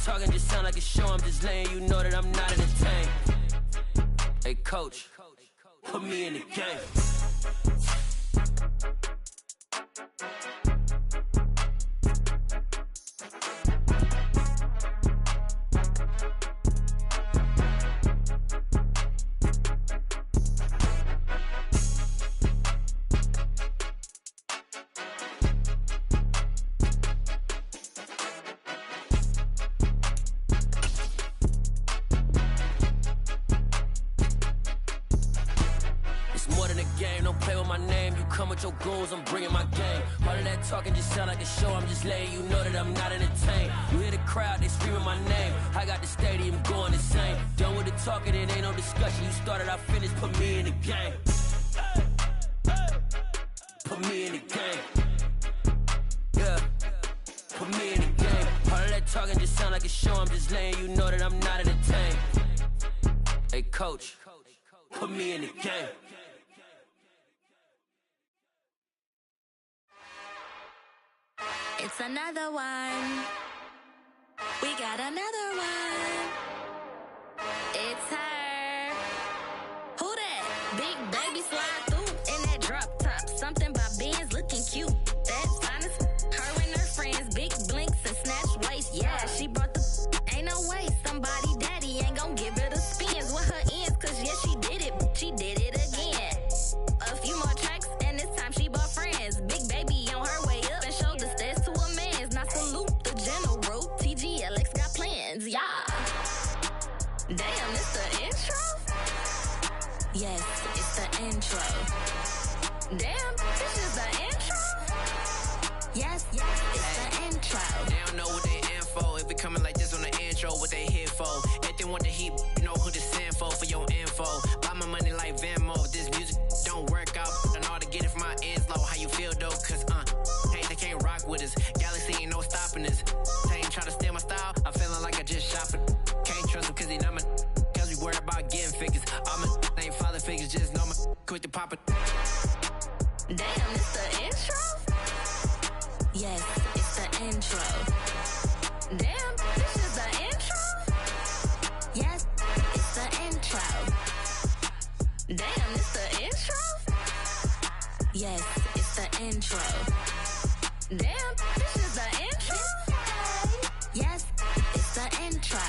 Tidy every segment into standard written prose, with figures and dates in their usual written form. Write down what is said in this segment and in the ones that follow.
talking just sound like a show. I'm just letting you know that I'm not entertained. Hey, coach, put me in the game. Your goons, I'm bringing my game. All of that talking just sound like a show. I'm just letting you know that I'm not entertained. You hear the crowd, they screaming my name. I got the stadium going insane. Done with the talking, it ain't no discussion. You started, I finished, put me in the game. Put me in the game. Yeah, put me in the game. All of that talking just sound like a show. I'm just letting you know that I'm not entertained. Hey, coach, put me in the game. It's another one. We got another one. It's her. Who that? Big baby slide through in that drop top. Something by Benz looking cute. That's honest. Her and her friends, big blinks and snatch waist. Yeah, she brought the. Ain't no way somebody daddy ain't gon' give her the spins with her ends. Cause yeah, she did it. She did it again. A few more tracks and this time she bought friends. Big baby on her way up and showed the stairs to a man's. Now salute the general. TGLX got plans, yeah. Damn, it's the intro? Yes, it's the intro. Damn, this is the intro? Yes, it's the intro. They don't know what they in for. If we coming like this on the intro, what they here for? If they want the heat, you know who to send for your info. Buy my money like Venmo. This music don't work out. And all to get it from my ends low. How you feel though? Cause hey, they can't rock with us. Galaxy ain't no stopping us. They ain't try to steal my style. I'm feeling like I just shop it. Can't trust them cause they not my. Cause we worried about getting figures. All my ain't father figures. Just know my quit the pop it. Damn, it's the intro? Yes, it's the intro. Damn, this is the intro? Yes, it's the intro. Damn, it's the intro? Yes, it's the intro. Damn, this is the intro? Yes, it's the intro.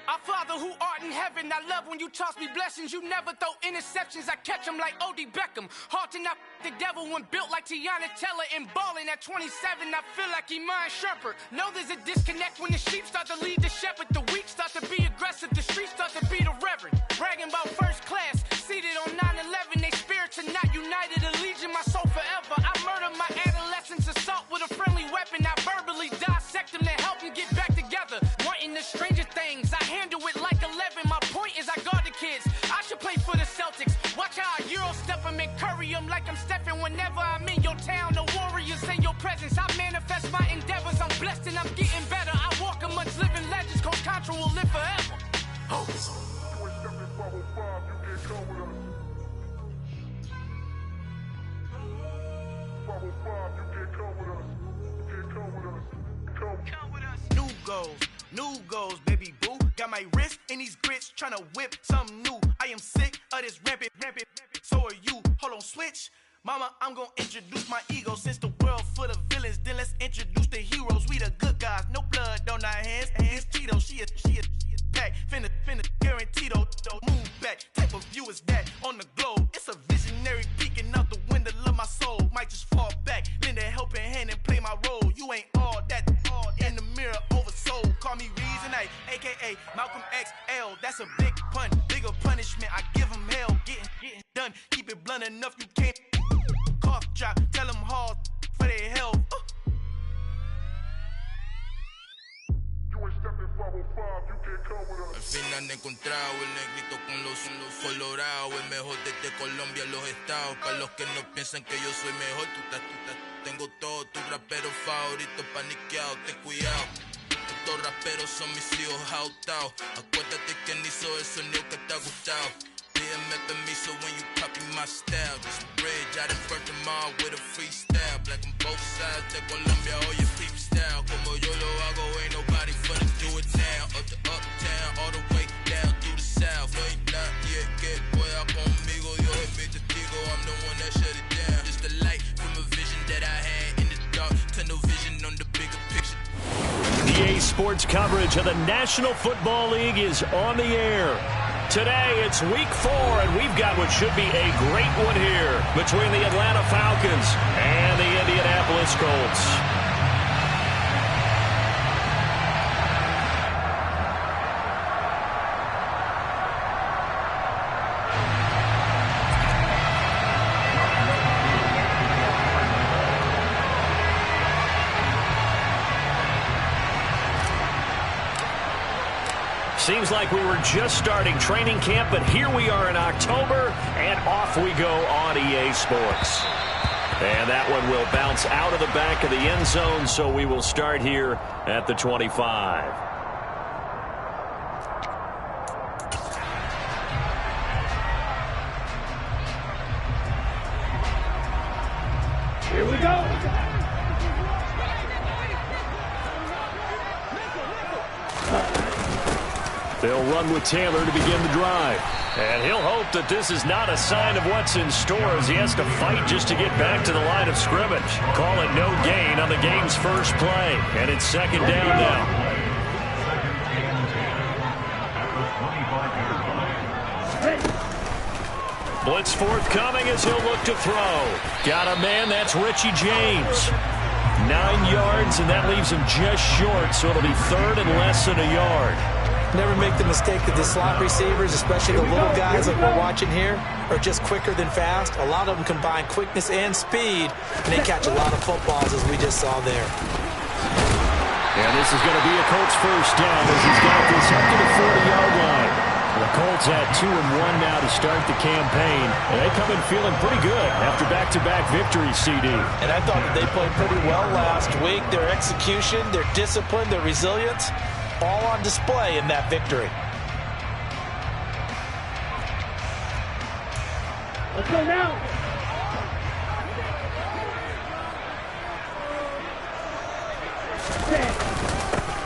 Our Father who art in heaven, I love when you toss me blessings. You never throw interceptions, I catch them like O.D. Beckham. Hard to not the devil when built like Tiana Teller and balling at 27. I feel like Iman Shumpert. Know there's a disconnect when the sheep start to lead the shepherd. The weak start to be aggressive, the streets start to be the reverend. Bragging about first class, seated on 9/11. They spirits are not united, a legion, my soul forever. I murder my adolescence, assault with a friendly weapon. I verbally dissect them to help them get back together. Wanting the stranger things, I handle it like 11. My point is I guard the kids. I should play for the Celtics. Watch how I Euro step them and curry them like I'm Stephen. Whenever I'm in your town, the Warriors in your presence. I manifest my endeavors. I'm blessed and I'm getting better. I walk amongst living legends. Coach Contra will live forever. Oh. New goals, baby boo. Got my wrist in these grits, tryna whip something new. I am sick of this rampant. So are you. Hold on, switch. Mama, I'm gonna introduce my ego. Since the world full of villains, then let's introduce the heroes. We the good guys, no blood on our hands. Hands Tito, she a pack. Finna guaranteed, move back. Type of view is that on the globe? It's a visionary peeking out the window of my soul. Might just fall back, lend a helping hand and play my role. You ain't all that in the mirror oversold. Call me Reason A, aka Malcolm XL. That's a big pun, bigger punishment. I give him hell, getting done. Keep it blunt enough, you can't cough drop. Tell them hard for their health. Al fin han encontrado el negrito con los colorados, el mejor desde Colombia, los estados. Para los que no piensan que yo soy mejor, tengo todo tu rapero favorito paniqueado, ten cuidado. Estos raperos son mis hijos adoptados. Acuérdate que ni hizo el sonido que te ha gustado. Pídeme permiso when you copy my style. This bridge, I done burnt them all with a freestyle. Black on both sides de Colombia, oye, peep style. Como yo lo hago, ain't nobody finna do it now. Up to uptown, all the way down through the south. No hay nadie que pueda conmigo. Dios es mi testigo, I'm the one that shut it down. Just a light from a vision that I had in the dark. Tunnel vision on the bigger picture. EA Sports coverage of the National Football League is on the air. Today, it's week 4, and we've got what should be a great one here between the Atlanta Falcons and the Indianapolis Colts. Seems like we were just starting training camp, but here we are in October, and off we go on EA Sports. And that one will bounce out of the back of the end zone, so we will start here at the 25. Here we go. They'll run with Taylor to begin the drive. And he'll hope that this is not a sign of what's in store as he has to fight just to get back to the line of scrimmage. Call it no gain on the game's first play. And it's second down now. Blitz forthcoming as he'll look to throw. Got a man, that's Richie James. 9 yards, and that leaves him just short, so it'll be third and less than a yard. Never make the mistake that the slot receivers, especially the little guys like we're watching here, are just quicker than fast. A lot of them combine quickness and speed, and they catch a lot of footballs, as we just saw there. And this is going to be a Colts first down as he's got this up to the 40-yard line. The Colts had 2-1 now to start the campaign, and they come in feeling pretty good after back-to-back victories, CD. And I thought that they played pretty well last week. Their execution, their discipline, their resilience, all on display in that victory. Let's go now.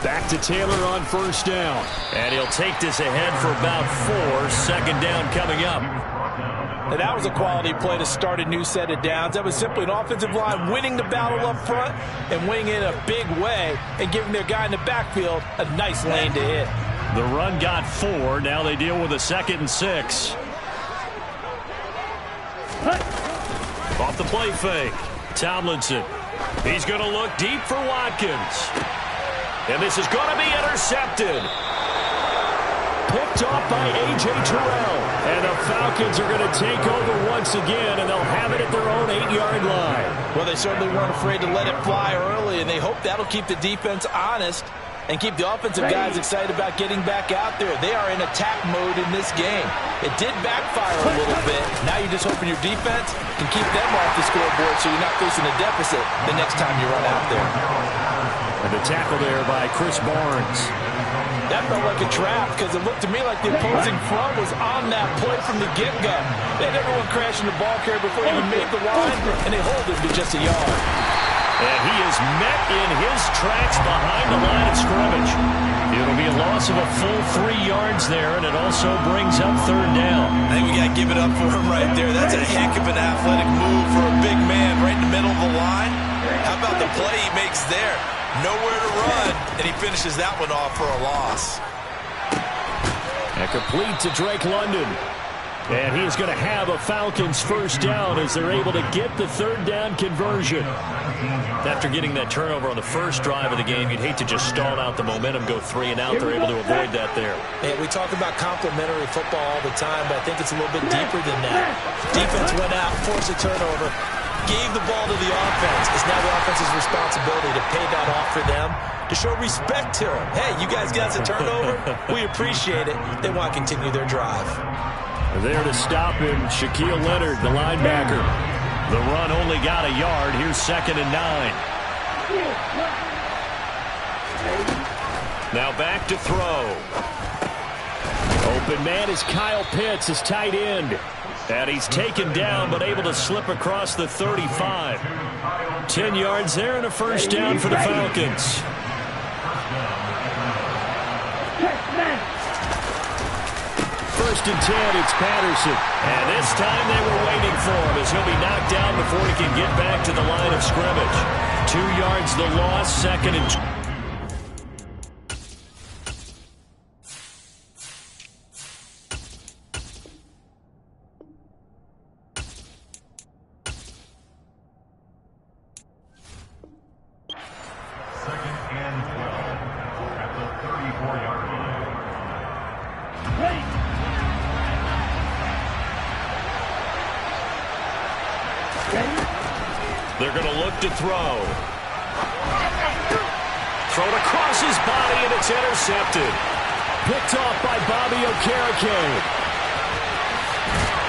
Back to Taylor on first down. And he'll take this ahead for about 4. Second down coming up. And that was a quality play to start a new set of downs. That was simply an offensive line winning the battle up front and winning in a big way and giving their guy in the backfield a nice lane to hit. The run got 4. Now they deal with a 2nd and 6. Off the play fake. Tomlinson. He's going to look deep for Watkins. And this is going to be intercepted. Picked off by A.J. Terrell. And the Falcons are going to take over once again, and they'll have it at their own 8-yard line. Well, they certainly weren't afraid to let it fly early, and they hope that'll keep the defense honest and keep the offensive guys excited about getting back out there. They are in attack mode in this game. It did backfire a little bit. Now you're just hoping your defense can keep them off the scoreboard so you're not facing a deficit the next time you run out there. And the tackle there by Chris Barnes. That felt like a trap because it looked to me like the opposing front was on that play from the get-go. They had everyone crashing the ball carrier before he even made the line, and they hold him to just a yard. And he is met in his tracks behind the line of scrimmage. It'll be a loss of a full 3 yards there, and it also brings up third down. I think we got to give it up for him right there. That's a heck of an athletic move for a big man right in the middle of the line. How about the play he makes there? Nowhere to run, and he finishes that one off for a loss. And complete to Drake London. And he is going to have a Falcons first down as they're able to get the third down conversion. After getting that turnover on the first drive of the game, you'd hate to just stall out the momentum, go 3 and out. They're able to avoid that there. And we talk about complementary football all the time, but I think it's a little bit deeper than that. Defense went out, forced a turnover, gave the ball to the offense. It's now the offense's responsibility to pay that off for them, to show respect to them. Hey, you guys got a turnover? We appreciate it. They want to continue their drive. There to stop him, Shaquille Leonard, the linebacker. The run only got a yard. Here's 2nd and 9. Now back to throw. Open man is Kyle Pitts, his tight end. And he's taken down but able to slip across the 35. 10 yards there and a first down for the Falcons. First and 10, it's Patterson. And this time they were waiting for him as he'll be knocked down before he can get back to the line of scrimmage. 2 yards the loss, second and 2. They're going to look to throw. Thrown across his body, and it's intercepted. Picked off by Bobby Okereke.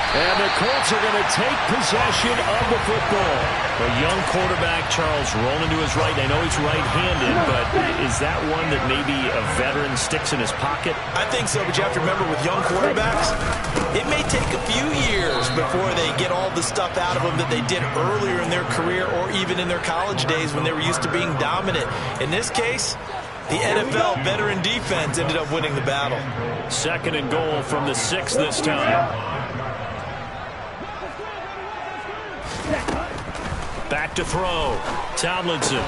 And the Colts are going to take possession of the football. A young quarterback, Charles, rolling to his right. I know he's right-handed, but is that one that maybe a veteran sticks in his pocket? I think so, but you have to remember with young quarterbacks, it may take a few years before they get all the stuff out of them that they did earlier in their career or even in their college days when they were used to being dominant. In this case, the NFL veteran defense ended up winning the battle. Second and goal from the 6 this time. Back to throw. Tomlinson.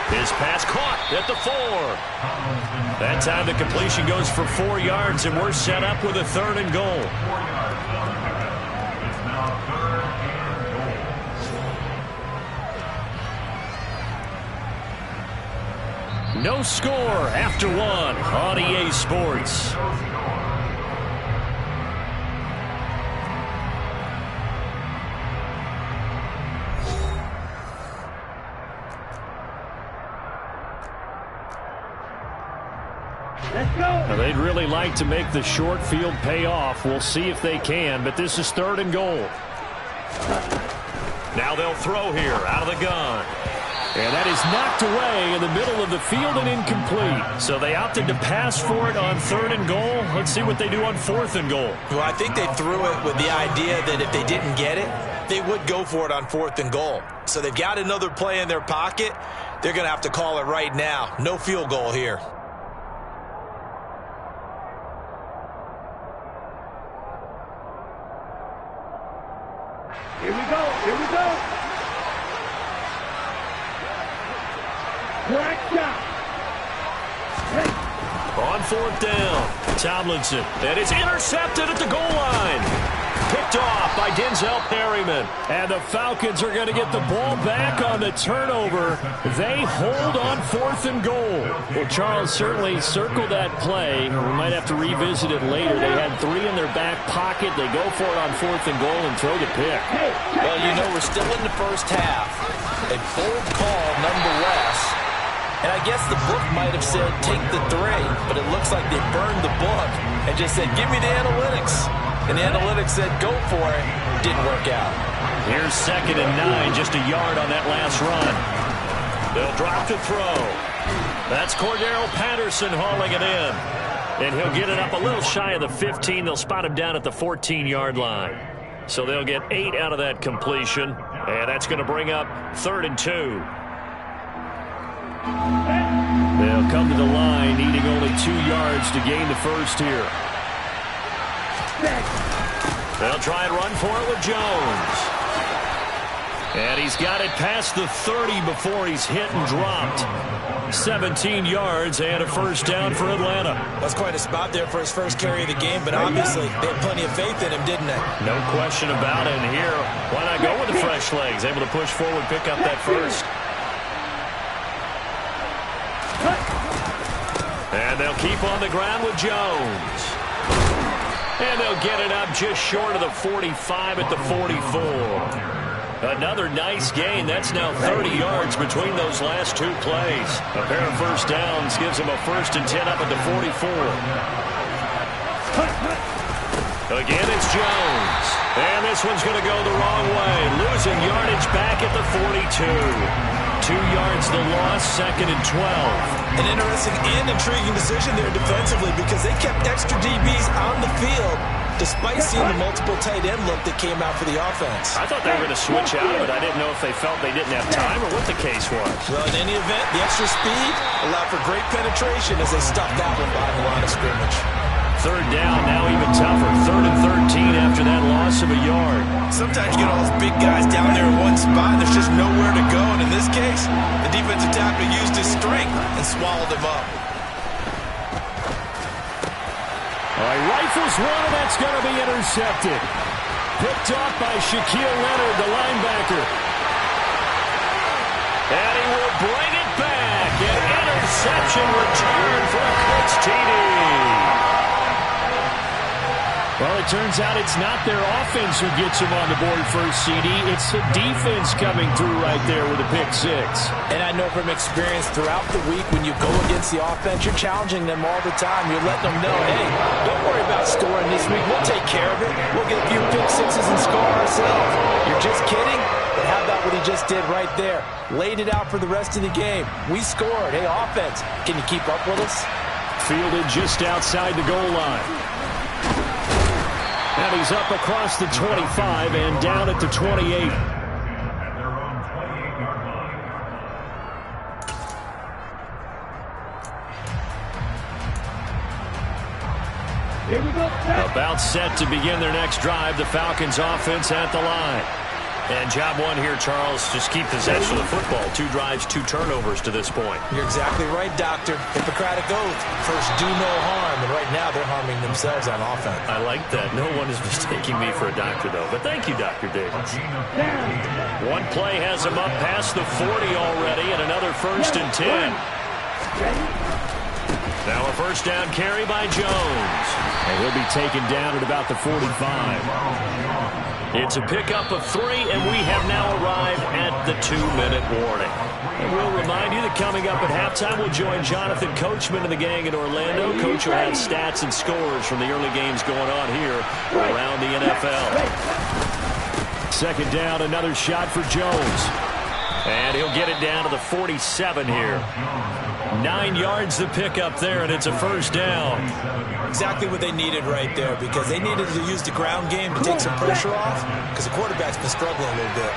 His pass caught at the 4. That time the completion goes for 4 yards, and we're set up with a third and goal. No score after 1 on EA Sports. Now, they'd really like to make the short field pay off. We'll see if they can, but this is third and goal. Now they'll throw here out of the gun. And that is knocked away in the middle of the field and incomplete. So they opted to pass for it on third and goal. Let's see what they do on fourth and goal. Well, I think they threw it with the idea that if they didn't get it, they would go for it on fourth and goal. So they've got another play in their pocket. They're going to have to call it right now. No field goal here. Here we go. Here we go. Crack shot. On fourth down, Tomlinson. And it's intercepted at the goal line. Picked off by Denzel Perryman. And the Falcons are going to get the ball back on the turnover. They hold on fourth and goal. Well, Charles certainly circled that play. We might have to revisit it later. They had 3 in their back pocket. They go for it on fourth and goal and throw the pick. Well, you know, we're still in the first half. A bold call nonetheless. And I guess the book might have said take the 3, but it looks like they burned the book and just said give me the analytics. And the analytics said go for it. Didn't work out. Here's second and 9, just a yard on that last run. They'll drop to throw. That's Cordero Patterson hauling it in. And he'll get it up a little shy of the 15. They'll spot him down at the 14-yard line. So they'll get 8 out of that completion. And that's going to bring up third and 2. They'll come to the line needing only 2 yards to gain the first here. They'll try and run for it with Jones. And he's got it past the 30 before he's hit and dropped. 17 yards and a first down for Atlanta. That's quite a spot there for his first carry of the game, but obviously they had plenty of faith in him, didn't they? No question about it. And here, why not go with the fresh legs? Able to push forward, pick up that first. And they'll keep on the ground with Jones. And they'll get it up just short of the 45 at the 44. Another nice gain. That's now 30 yards between those last 2 plays. A pair of first downs gives them a first and 10 up at the 44. Again, it's Jones. And this one's going to go the wrong way. Losing yardage back at the 42. 2 yards the loss, 2nd and 12. An interesting and intriguing decision there defensively because they kept extra DBs on the field despite seeing the multiple tight end look that came out for the offense. I thought they were going to switch out of it. I didn't know if they felt they didn't have time or what the case was. Well, in any event, the extra speed allowed for great penetration as they stuffed that one behind the line of scrimmage. 3rd down, now even tougher. 3rd and 13 after that loss of a yard. Sometimes you get all those big guys down there in one spot, and there's just nowhere to go. And in this case, the defensive tackle used his strength and swallowed him up. All right, rifles one, and that's going to be intercepted. Picked off by Shaquille Leonard, the linebacker. And he will bring it back. An interception return for a Colts TD. Well, it turns out it's not their offense who gets them on the board first, CD. It's the defense coming through right there with a pick 6. And I know from experience throughout the week when you go against the offense, you're challenging them all the time. You're letting them know, hey, don't worry about scoring this week. We'll take care of it. We'll get a few pick 6s and score ourselves. You're just kidding? But how about what he just did right there? Laid it out for the rest of the game. We scored. Hey, offense, can you keep up with us? Fielded just outside the goal line. And he's up across the 25 and down at the 28. Here we go. About set to begin their next drive. The Falcons offense at the line. And job one here, Charles, just keep possession of the football. 2 drives, 2 turnovers to this point. You're exactly right, Doctor. Hippocratic oath. First, do no harm. And right now, they're harming themselves on offense. I like that. No one is mistaking me for a doctor, though. But thank you, Dr. Davis. One play has him up past the 40 already, and another 1st and 10. Now a 1st down carry by Jones. And he'll be taken down at about the 45. It's a pickup of 3, and we have now arrived at the 2-minute warning. And we'll remind you that coming up at halftime, we'll join Jonathan Coachman and the gang in Orlando. Coach will have stats and scores from the early games going on here around the NFL. 2nd down, another shot for Jones. And he'll get it down to the 47 here. 9 yards to pick up there, and it's a 1st down. Exactly what they needed right there, because they needed to use the ground game to take some pressure off, because the quarterback's been struggling a little bit.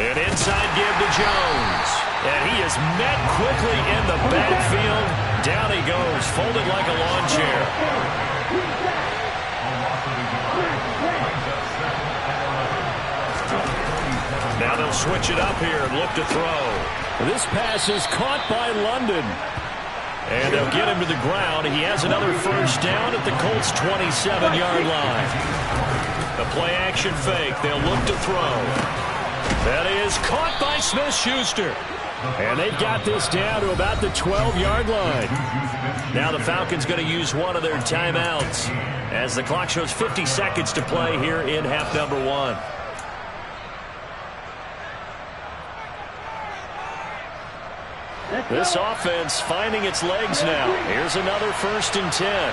An inside give to Jones. And he is met quickly in the backfield. Down he goes, folded like a lawn chair. Now they'll switch it up here and look to throw. This pass is caught by London. And they'll get him to the ground. He has another 1st down at the Colts' 27-yard line. The play-action fake. They'll look to throw. That is caught by Smith-Schuster. And they've got this down to about the 12-yard line. Now the Falcons going to use one of their timeouts as the clock shows 50 seconds to play here in half number 1. This offense finding its legs now. Here's another 1st and 10.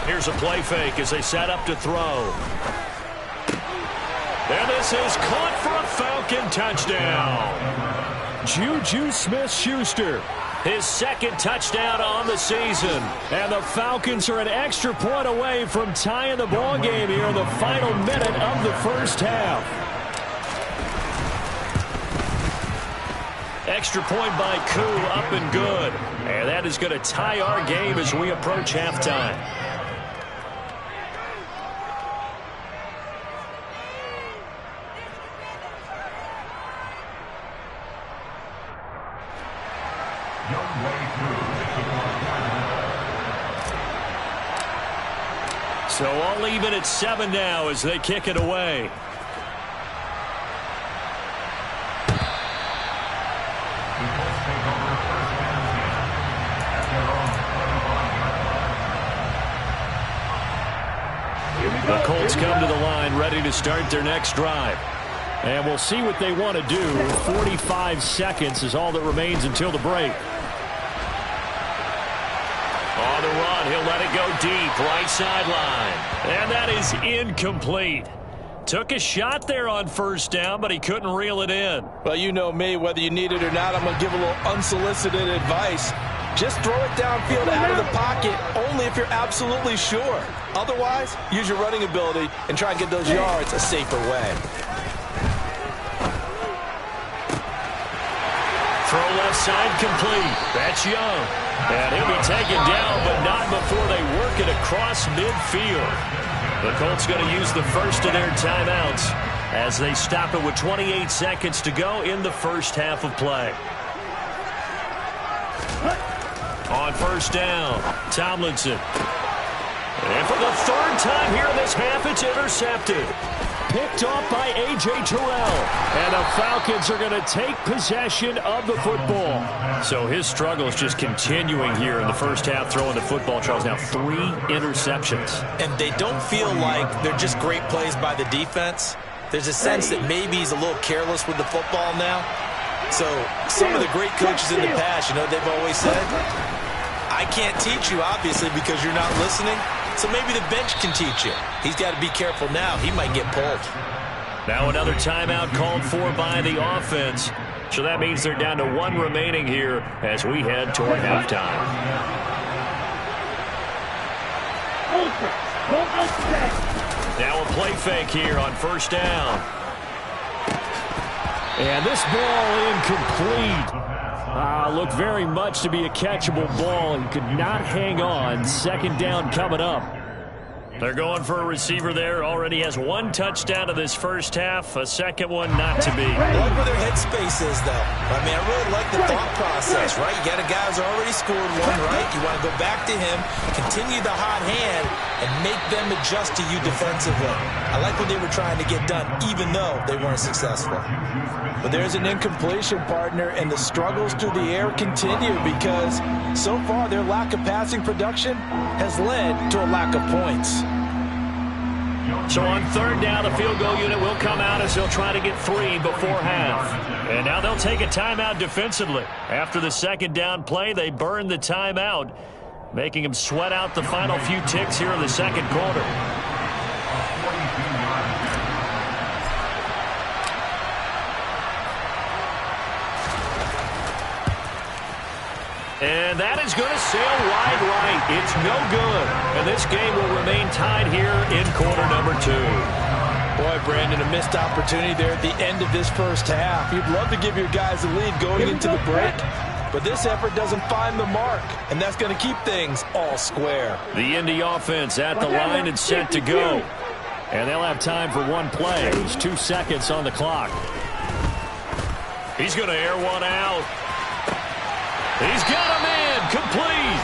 Here's a play fake as they set up to throw. And this is caught for a Falcon touchdown. Juju Smith-Schuster, his 2nd touchdown on the season. And the Falcons are an extra point away from tying the ball game here in the final minute of the 1st half. Extra point by Koo, up and good. And that is going to tie our game as we approach halftime. So all even at 7 now as they kick it away. The Colts come to the line ready to start their next drive. And we'll see what they want to do. 45 seconds is all that remains until the break. On the run. He'll let it go deep, right sideline. And that is incomplete. Took a shot there on first down, but he couldn't reel it in. Well, you know me, whether you need it or not, I'm going to give a little unsolicited advice. Just throw it downfield out of the pocket, only if you're absolutely sure. Otherwise, use your running ability and try and get those yards a safer way. Throw left side complete. That's Young. And he'll be taken down, but not before they work it across midfield. The Colts going to use the first of their timeouts as they stop it with 28 seconds to go in the first half of play. On first down, Tomlinson. And for the third time here in this half, it's intercepted. Picked off by A.J. Terrell. And the Falcons are going to take possession of the football. So his struggle is just continuing here in the first half, throwing the football. Charles, now 3 interceptions. And they don't feel like they're just great plays by the defense. There's a sense that maybe he's a little careless with the football now. So some of the great coaches in the past, you know, they've always said, I can't teach you, obviously, because you're not listening. So maybe the bench can teach you. He's got to be careful now. He might get pulled. Now another timeout called for by the offense. So that means they're down to 1 remaining here as we head toward halftime. Now a play fake here on first down. And this ball incomplete. Looked very much to be a catchable ball and could not hang on. Second down coming up. They're going for a receiver there. Already has 1 touchdown in this first half. A second one not to be. I like where their headspace is, though. I mean, I really like the thought process, right? You got a guy who's already scored 1, right? You want to go back to him, continue the hot hand, and make them adjust to you defensively. I like what they were trying to get done, even though they weren't successful. But there's an incompletion, partner, and the struggles through the air continue because so far their lack of passing production has led to a lack of points. So on third down, the field goal unit will come out as they'll try to get 3 before half. And now they'll take a timeout defensively. After the second down play, they burn the timeout, making them sweat out the final few ticks here in the second quarter. And that is going to sail wide right. It's no good. And this game will remain tied here in quarter number 2. Boy, Brandon, a missed opportunity there at the end of this first half. You'd love to give your guys a lead going into the break, but this effort doesn't find the mark, and that's going to keep things all square. The Indy offense at the line and set to go. And they'll have time for 1 play. There's 2 seconds on the clock. He's going to air one out. He's got a man complete.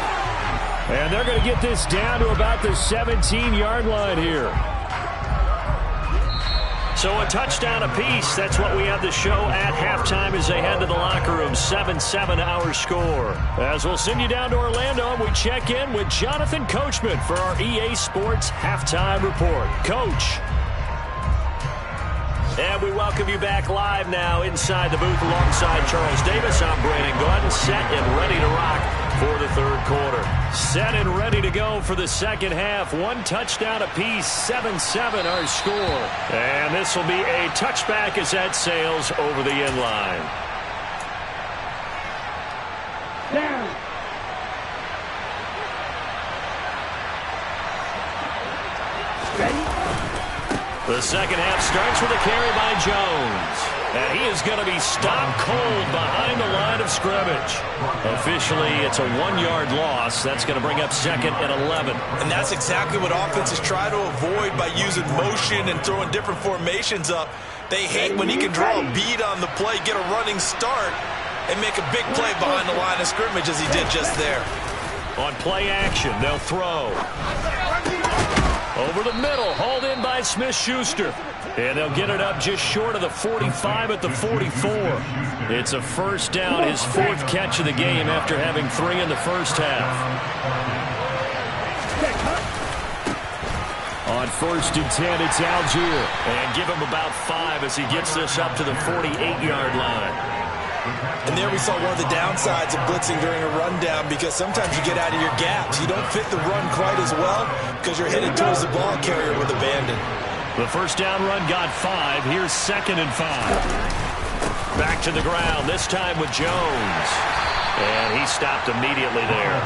And they're going to get this down to about the 17-yard line here. So a touchdown apiece. That's what we have to show at halftime as they head to the locker room. 7-7 our score. As we'll send you down to Orlando, we check in with Jonathan Coachman for our EA Sports Halftime Report. Coach. And we welcome you back live now inside the booth alongside Charles Davis. I'm Brandon Gordon, set and ready to rock for the third quarter. Set and ready to go for the second half. 1 touchdown apiece, 7-7 our score. And this will be a touchback as that sails over the end line. Down. Ready? The second half starts with a carry by Jones. And he is going to be stopped cold behind the line of scrimmage. Officially, it's a 1-yard loss. That's going to bring up second and 11. And that's exactly what offenses try to avoid by using motion and throwing different formations up. They hate when he can draw a bead on the play, get a running start, and make a big play behind the line of scrimmage as he did just there. On play action, they'll throw. Over the middle, hauled in by Smith-Schuster. And they'll get it up just short of the 45 at the 44. It's a first down, his 4th catch of the game after having 3 in the first half. On 1st and 10, it's Algier. And give him about 5 as he gets this up to the 48-yard line. And there we saw one of the downsides of blitzing during a rundown, because sometimes you get out of your gaps. You don't fit the run quite as well because you're headed towards the ball carrier with abandon. The first down run got 5. Here's 2nd and 5. Back to the ground, this time with Jones. And he stopped immediately there.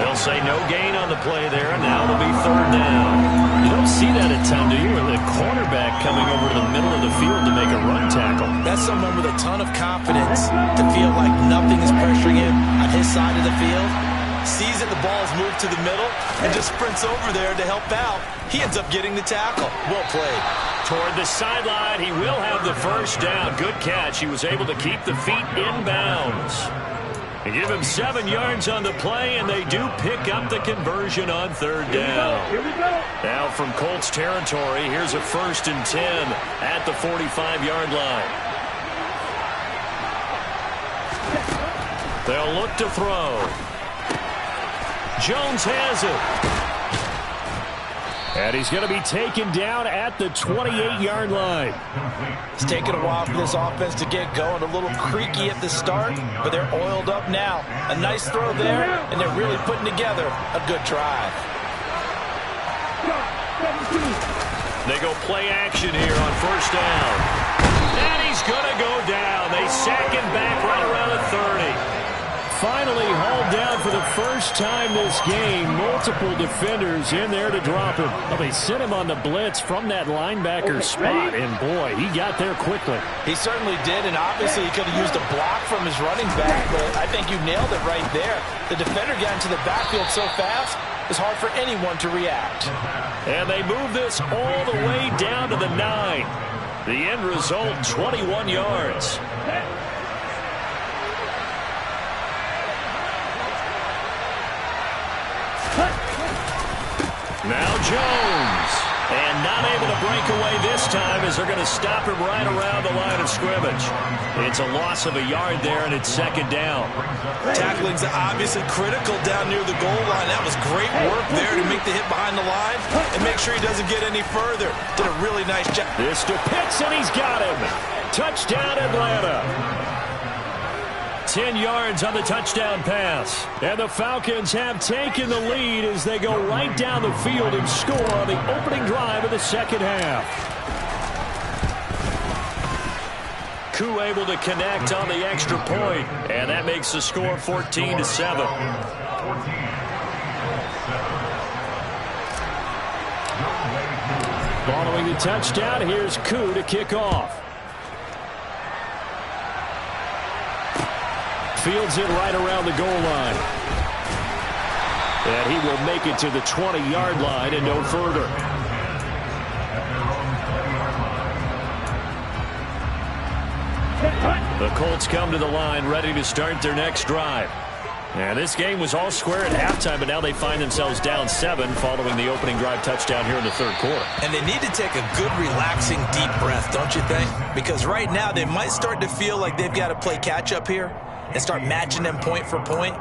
They'll say no gain on the play there, and now it'll be 3rd down. You don't see that a ton, do you? With the cornerback coming over to the middle of the field to make a run tackle. That's someone with a ton of confidence to feel like nothing is pressuring him on his side of the field. Sees that the ball's moved to the middle and just sprints over there to help out. He ends up getting the tackle. Well played. Toward the sideline, he will have the first down. Good catch. He was able to keep the feet in bounds. They give him 7 yards on the play, and they do pick up the conversion on 3rd down. Here we go. Now from Colts territory, here's a 1st and 10 at the 45-yard line. They'll look to throw. Jones has it. And he's going to be taken down at the 28-yard line. It's taken a while for this offense to get going. A little creaky at the start, but they're oiled up now. A nice throw there, and they're really putting together a good drive. They go play action here on 1st down. And he's going to go down. They sack him back right around the 30. Finally hauled down for the first time this game. Multiple defenders in there to drop him. Well, they sent him on the blitz from that linebacker spot, and boy, he got there quickly. He certainly did, and obviously he could have used a block from his running back, but I think you nailed it right there. The defender got into the backfield so fast, it's hard for anyone to react. And they move this all the way down to the 9. The end result, 21 yards. Now Jones, and not able to break away this time as they're going to stop him right around the line of scrimmage. It's a loss of a yard there, and it's 2nd down. Tackling's obviously critical down near the goal line. That was great work there to make the hit behind the line and make sure he doesn't get any further. Did a really nice job. This to Pitts, and he's got him. Touchdown, Atlanta. 10 yards on the touchdown pass. And the Falcons have taken the lead as they go right down the field and score on the opening drive of the 2nd half. Koo able to connect on the extra point, and that makes the score 14-7. Following the touchdown, here's Koo to kick off. Fields it right around the goal line. And he will make it to the 20-yard line and no further. The Colts come to the line ready to start their next drive. And this game was all square at halftime, but now they find themselves down 7 following the opening drive touchdown here in the 3rd quarter. And they need to take a good, relaxing, deep breath, don't you think? Because right now they might start to feel like they've got to play catch-up here and start matching them point for point,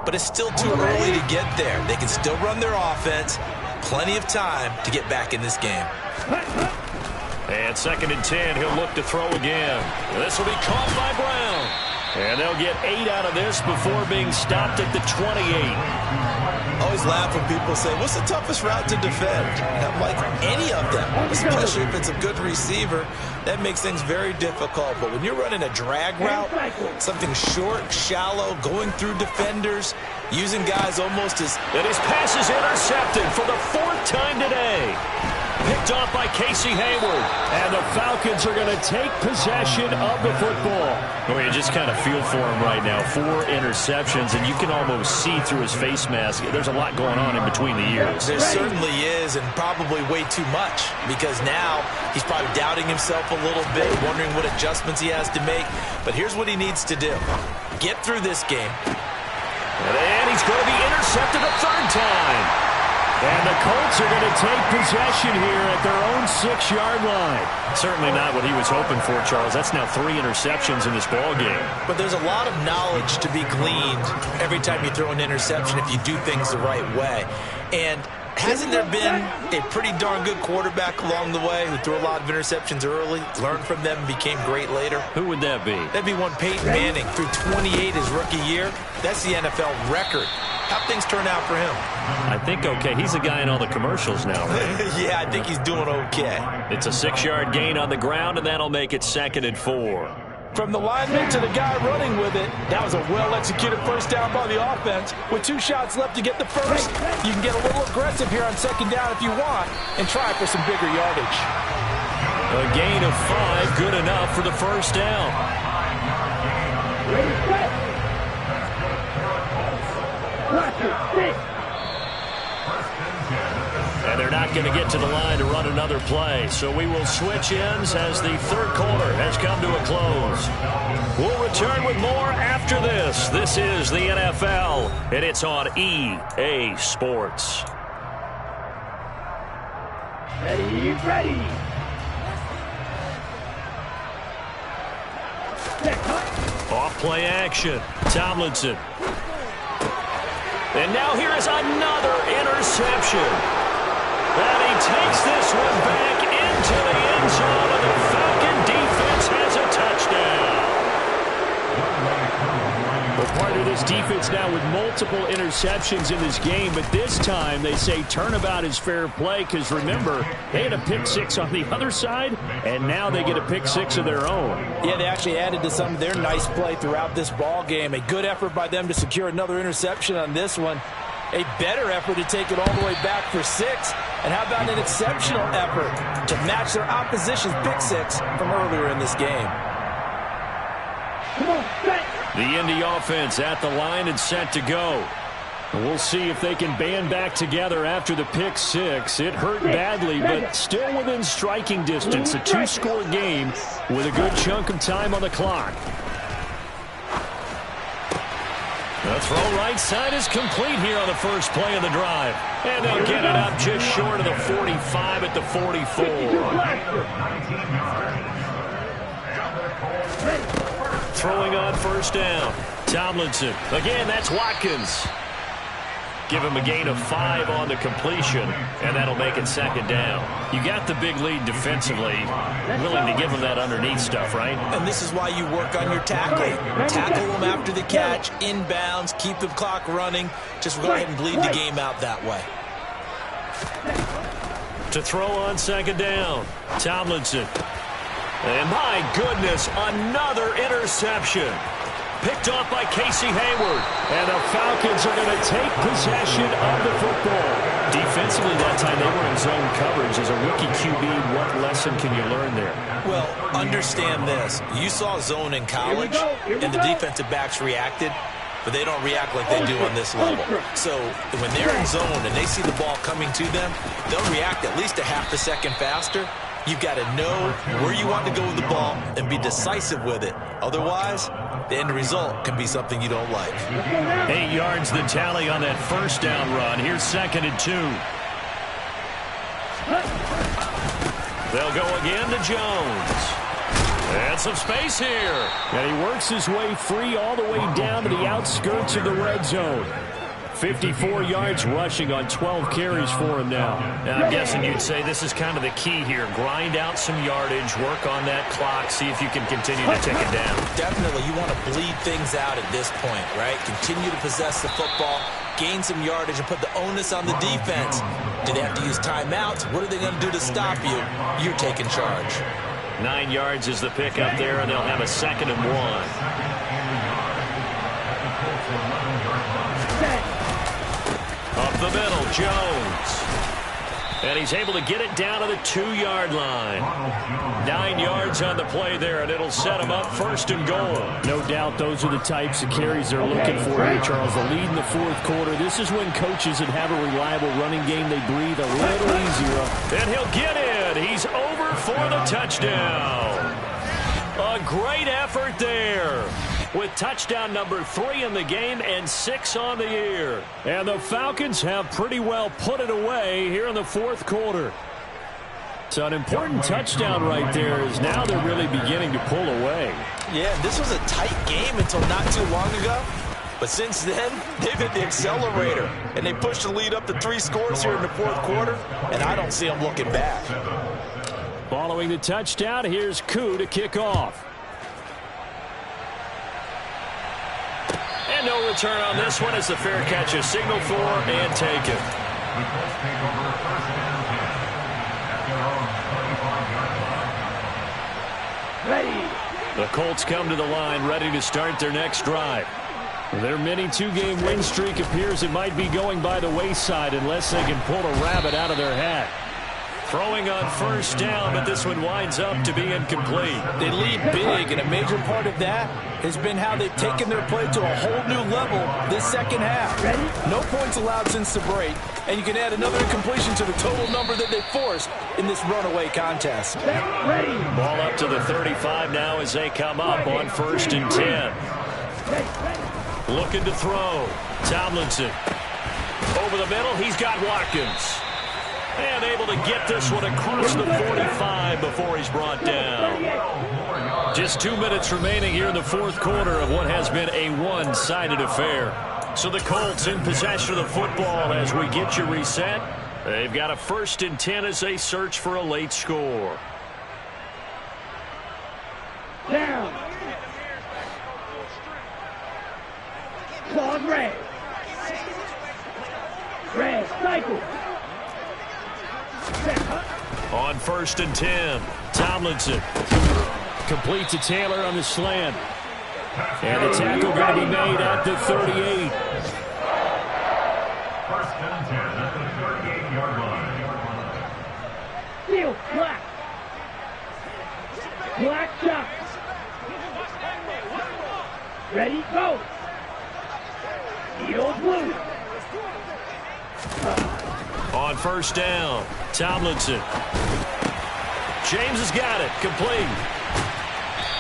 but it's still too early to get there. They can still run their offense. Plenty of time to get back in this game. And 2nd and 10, he'll look to throw again. This will be caught by Brown. And they'll get 8 out of this before being stopped at the 28. I always laugh when people say, what's the toughest route to defend? And I'm like, any of them, especially if it's a good receiver. That makes things very difficult. But when you're running a drag route, something short, shallow, going through defenders, using guys almost as... And his pass is intercepted for the 4th time today. Picked off by Casey Hayward. And the Falcons are going to take possession of the football. Well, you just kind of feel for him right now. 4 interceptions, and you can almost see through his face mask. There's a lot going on in between the ears. There certainly is, and probably way too much, because now he's probably doubting himself a little bit, wondering what adjustments he has to make. But here's what he needs to do. Get through this game. And he's going to be intercepted a 3rd time. And the Colts are going to take possession here at their own 6-yard line. Certainly not what he was hoping for, Charles. That's now 3 interceptions in this ball game. But there's a lot of knowledge to be gleaned every time you throw an interception if you do things the right way. And Hasn't there been a pretty darn good quarterback along the way who threw a lot of interceptions early, learned from them, and became great later? Who would that be? That'd be one Peyton Manning, threw 28 his rookie year. That's the NFL record. How'd things turn out for him? I think okay. He's a guy in all the commercials now, right? Yeah, I think he's doing okay. It's a 6-yard gain on the ground, and that'll make it 2nd and 4. From the lineman to the guy running with it, that was a well-executed first down by the offense. With 2 shots left to get the first, you can get a little aggressive here on 2nd down if you want and try for some bigger yardage. A gain of 5, good enough for the first down. And they're not going to get to the line to run another play. So we will switch ends as the 3rd quarter has come to a close. We'll return with more after this. This is the NFL, and it's on EA Sports. Ready. Off play action. Tomlinson. And now here is another interception. And he takes this one back into the end zone, and the Falcon defense has a touchdown. Well, partner, this defense now with multiple interceptions in this game, but this time they say turnabout is fair play because, remember, they had a pick 6 on the other side, and now they get a pick 6 of their own. Yeah, they actually added to some of their nice play throughout this ball game. A good effort by them to secure another interception on this one. A better effort to take it all the way back for 6. And how about an exceptional effort to match their opposition's pick 6 from earlier in this game? The Indy offense at the line and set to go. We'll see if they can band back together after the pick 6. It hurt badly, but still within striking distance. A 2-score game with a good chunk of time on the clock. The throw right side is complete here on the first play of the drive. And they'll get it up just short of the 45 at the 44. Throwing on first down. Tomlinson. Again, that's Watkins. Give him a gain of 5 on the completion, and that'll make it 2nd down. You got the big lead defensively, willing to give him that underneath stuff, right? And this is why you work on your tackling. Tackle them after the catch, inbounds, keep the clock running. Just go ahead and bleed the game out that way. To throw on 2nd down, Tomlinson. And my goodness, another interception. Picked off by Casey Hayward. And the Falcons are going to take possession of the football. Defensively that time they were in zone coverage. As a rookie QB, what lesson can you learn there? Well, understand this. You saw zone in college, and the defensive backs reacted, but they don't react like they do on this level. So when they're in zone and they see the ball coming to them, they'll react at least a half a second faster. You've got to know where you want to go with the ball and be decisive with it. Otherwise, the end result can be something you don't like. 8 yards the tally on that first down run. Here's 2nd and 2. They'll go again to Jones. And some space here. And he works his way free all the way down to the outskirts of the red zone. 54 yards rushing on 12 carries for him now. And I'm guessing you'd say this is kind of the key here. Grind out some yardage, work on that clock, see if you can continue to tick it down. Definitely, you want to bleed things out at this point, right? Continue to possess the football, gain some yardage, and put the onus on the defense. Do they have to use timeouts? What are they going to do to stop you? You're taking charge. 9 yards is the pickup there, and they'll have a 2nd and 1. Up the middle, Jones. And he's able to get it down to the 2-yard line. 9 yards on the play there, and it'll set him up 1st and goal. No doubt those are the types of carries they're looking for here, Charles. The lead in the 4th quarter. This is when coaches that have a reliable running game, they breathe a little easier. And he'll get in. He's over for the touchdown. A great effort there, with touchdown number 3 in the game and 6 on the year. And the Falcons have pretty well put it away here in the 4th quarter. So an important touchdown right there, is now they're really beginning to pull away. Yeah, this was a tight game until not too long ago. But since then, they've hit the accelerator, and they pushed the lead up to 3 scores here in the fourth quarter, and I don't see them looking back. Following the touchdown, here's Koo to kick off. And no return on this one as the fair catch is signaled for and taken. Ready. The Colts come to the line ready to start their next drive. Their mini 2-game win streak appears it might be going by the wayside unless they can pull a rabbit out of their hat. Throwing on first down, but this one winds up to be incomplete. They lead big, and a major part of that has been how they've taken their play to a whole new level this second half. Ready? No points allowed since the break, and you can add another incompletion to the total number that they forced in this runaway contest. Ready. Ball up to the 35 now as they come up on 1st and 10. Looking to throw. Tomlinson. Over the middle, he's got Watkins. And able to get this one across the 45 before he's brought down. Just 2 minutes remaining here in the fourth quarter of what has been a one-sided affair. So the Colts in possession of the football as we get you reset. They've got a 1st and 10 as they search for a late score. Down. Claude red. Red, cycle. On 1st and 10, Tomlinson. Complete to Taylor on the slant. And the tackle going to be made at the 38. 1st and 10 at the 38-yard line. Field, black. Black shot. Ready, go. Field blue. On 1st down, Tomlinson. James has got it, complete.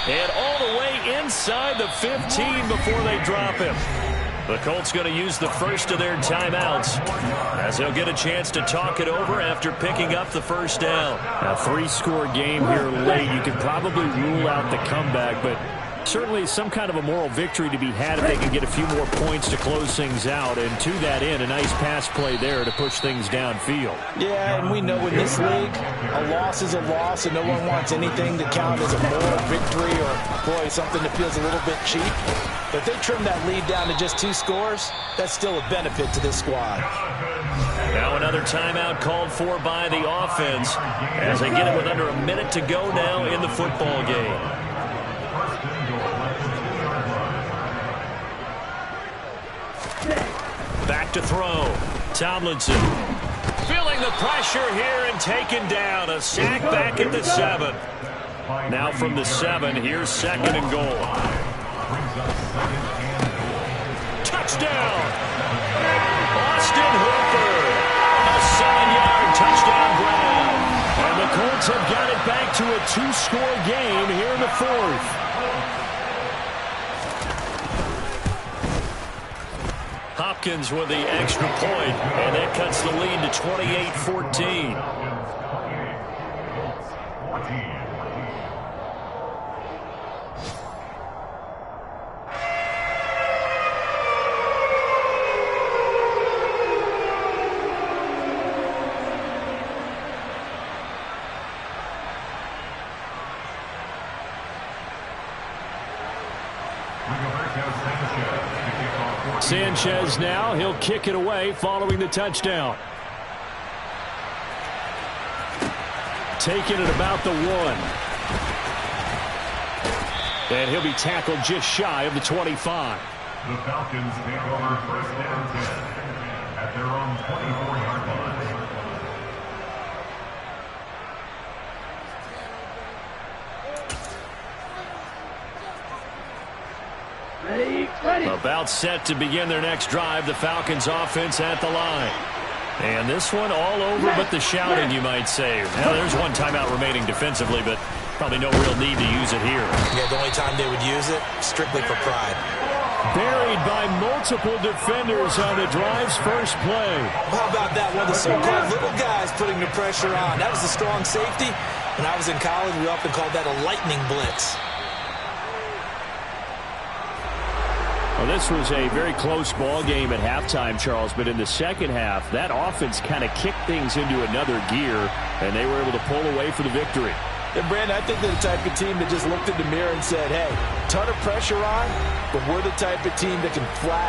And all the way inside the 15 before they drop him. The Colts going to use the first of their timeouts as they'll get a chance to talk it over after picking up the 1st down. A 3-score game here late. You could probably rule out the comeback, but certainly some kind of a moral victory to be had if they can get a few more points to close things out. And to that end, a nice pass play there to push things downfield. Yeah, and we know in this league, a loss is a loss, and no one wants anything to count as a moral victory or, boy, something that feels a little bit cheap. But if they trim that lead down to just 2 scores, that's still a benefit to this squad. Now another timeout called for by the offense as they get it with under a minute to go now in the football game. Back to throw. Tomlinson feeling the pressure here and taken down. A sack back at the 7. Now from the 7, here's 2nd and goal. Touchdown! Austin Hooper. A 7-yard touchdown grab. And the Colts have got it back to a 2-score game here in the 4th. Hopkins with the extra point, and that cuts the lead to 28-14. Sanchez now, he'll kick it away following the touchdown. Taking it about the 1. And he'll be tackled just shy of the 25. The Falcons take over 1st and 10 at their own 24-yard line. Ready, ready. About set to begin their next drive, the Falcons offense at the line. And this one all over but the shouting, you might say. Now, there's one timeout remaining defensively, but probably no real need to use it here. Yeah, the only time they would use it, strictly for pride. Buried by multiple defenders on the drive's first play. How about that one? The so-called little guys putting the pressure on. That was a strong safety. When I was in college, we often called that a lightning blitz. Well, this was a very close ball game at halftime, Charles, but in the second half, that offense kind of kicked things into another gear, and they were able to pull away for the victory. And, Brandon, I think they're the type of team that just looked in the mirror and said, hey, ton of pressure on, but we're the type of team that can flat